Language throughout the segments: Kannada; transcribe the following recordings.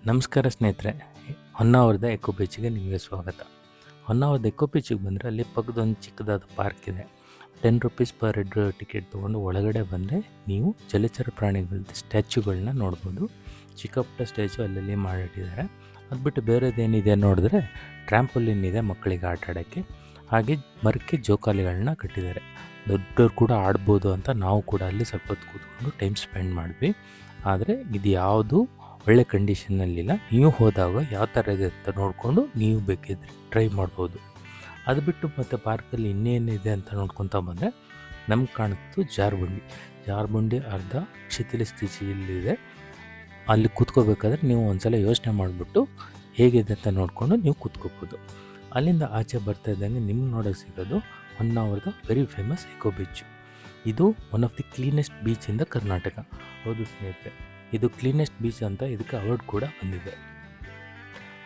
ನಮಸ್ಕಾರ ಸ್ನೇಹಿತರೆ, ಹೊನ್ನಾವರದ ಎಕೋ ಬೀಚಿಗೆ ನಿಮಗೆ ಸ್ವಾಗತ. ಹೊನ್ನಾವರದ ಎಕೋ ಬೀಚಿಗೆ ಬಂದರೆ ಅಲ್ಲಿ ಪಕ್ಕದೊಂದು ಚಿಕ್ಕದಾದ ಪಾರ್ಕ್ ಇದೆ. 10 ರುಪೀಸ್ ಪರ್ ಹೆಡ್ ಟಿಕೆಟ್ ತೊಗೊಂಡು ಒಳಗಡೆ ಬಂದರೆ ನೀವು ಜಲಚರ ಪ್ರಾಣಿಗಳದ್ದು ಸ್ಟ್ಯಾಚ್ಯೂಗಳನ್ನ ನೋಡ್ಬೋದು. ಚಿಕ್ಕ ಪುಟ್ಟ ಸ್ಟ್ಯಾಚು ಅಲ್ಲಲ್ಲಿ ಮಾಡಿಟ್ಟಿದ್ದಾರೆ. ಅದು ಬಿಟ್ಟು ಬೇರೆದೇನಿದೆ ನೋಡಿದ್ರೆ ಟ್ರ್ಯಾಂಪೋಲಿನ್ ಇದೆ ಮಕ್ಕಳಿಗೆ ಆಟ ಆಡೋಕ್ಕೆ. ಹಾಗೆ ಮರಕ್ಕೆ ಜೋಕಾಲಿಗಳನ್ನ ಕಟ್ಟಿದ್ದಾರೆ. ದೊಡ್ಡವ್ರು ಕೂಡ ಆಡ್ಬೋದು ಅಂತ ನಾವು ಕೂಡ ಅಲ್ಲಿ ಸ್ವಲ್ಪ ಹೊತ್ತು ಕೂತ್ಕೊಂಡು ಟೈಮ್ ಸ್ಪೆಂಡ್ ಮಾಡಿದ್ವಿ. ಆದರೆ ಇದು ಯಾವುದು ಒಳ್ಳೆ ಕಂಡೀಷನ್ನಲ್ಲಿಲ್ಲ. ನೀವು ಹೋದಾಗ ಯಾವ ಥರ ಇದೆ ಅಂತ ನೋಡಿಕೊಂಡು ನೀವು ಬೇಕಿದ್ರೆ ಟ್ರೈ ಮಾಡ್ಬೋದು. ಅದು ಬಿಟ್ಟು ಮತ್ತು ಪಾರ್ಕಲ್ಲಿ ಇನ್ನೇನಿದೆ ಅಂತ ನೋಡ್ಕೊತಾ ಬಂದರೆ ನಮ್ಗೆ ಕಾಣಿಸ್ತು ಜಾರ್ಬಂಡಿ ಅರ್ಧ ಶಿಥಿಲ ಸ್ಥಿತಿಯಲ್ಲಿದೆ. ಅಲ್ಲಿ ಕೂತ್ಕೋಬೇಕಾದ್ರೆ ನೀವು ಒಂದ್ಸಲ ಯೋಚನೆ ಮಾಡಿಬಿಟ್ಟು ಹೇಗಿದೆ ಅಂತ ನೋಡಿಕೊಂಡು ನೀವು ಕೂತ್ಕೋಬೋದು. ಅಲ್ಲಿಂದ ಆಚೆ ಬರ್ತಾ ಇದ್ದಂಗೆ ನಿಮ್ಗೆ ನೋಡೋಕ್ಕೆ ಸಿಗೋದು ಹೊನ್ನಾವರದ ವೆರಿ ಫೇಮಸ್ ಎಕೋ ಬೀಚ್. ಇದು one of the cleanest beach in the Karnataka. ಹೌದು ಸ್ನೇಹಿತರೆ, ಇದು ಕ್ಲೀನೆಸ್ಟ್ ಬೀಚ್ ಅಂತ ಇದಕ್ಕೆ ಅವಾರ್ಡ್ ಕೂಡ ಬಂದಿದೆ.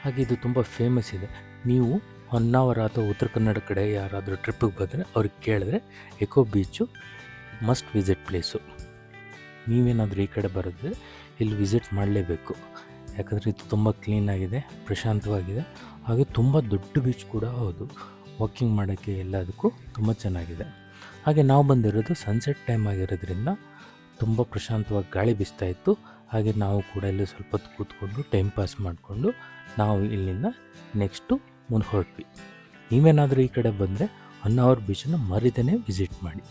ಹಾಗೆ ಇದು ತುಂಬ ಫೇಮಸ್ ಇದೆ. ನೀವು ಹೊನ್ನಾವರ ಅಥವಾ ಉತ್ತರ ಕನ್ನಡ ಕಡೆ ಯಾರಾದರೂ ಟ್ರಿಪ್ಪಿಗೆ ಬಂದರೆ ಅವ್ರಿಗೆ ಕೇಳಿದ್ರೆ eco beach must visit place. ನೀವೇನಾದರೂ ಈ ಕಡೆ ಬರೆದ್ರೆ ಇಲ್ಲಿ ವಿಸಿಟ್ ಮಾಡಲೇಬೇಕು. ಯಾಕಂದರೆ ಇದು ತುಂಬ ಕ್ಲೀನಾಗಿದೆ, ಪ್ರಶಾಂತವಾಗಿದೆ. ಹಾಗೆ ತುಂಬ ದೊಡ್ಡ ಬೀಚ್ ಕೂಡ ಹೌದು. ವಾಕಿಂಗ್ ಮಾಡೋಕ್ಕೆ ಎಲ್ಲದಕ್ಕೂ ತುಂಬ ಚೆನ್ನಾಗಿದೆ. ಹಾಗೆ ನಾವು ಬಂದಿರೋದು ಸನ್ಸೆಟ್ ಟೈಮ್ ಆಗಿರೋದ್ರಿಂದ ತುಂಬ ಪ್ರಶಾಂತವಾಗಿ ಗಾಳಿ ಬೀಸ್ತಾ ಇತ್ತು. ಹಾಗೆ ನಾವು ಕೂಡ ಇಲ್ಲಿ ಸ್ವಲ್ಪ ಹೊತ್ತು ಕೂತ್ಕೊಂಡು ಟೈಮ್ ಪಾಸ್ ಮಾಡಿಕೊಂಡು ನಾವು ಇಲ್ಲಿಂದ ನೆಕ್ಸ್ಟು ಮುಂದೆ ಹೊರಟ್ವಿ. ನೀವೇನಾದರೂ ಈ ಕಡೆ ಬಂದರೆ ಹೊನ್ನಾವರ ಬೀಚನ್ನು ಮರಿದೇ ವಿಸಿಟ್ ಮಾಡಿ.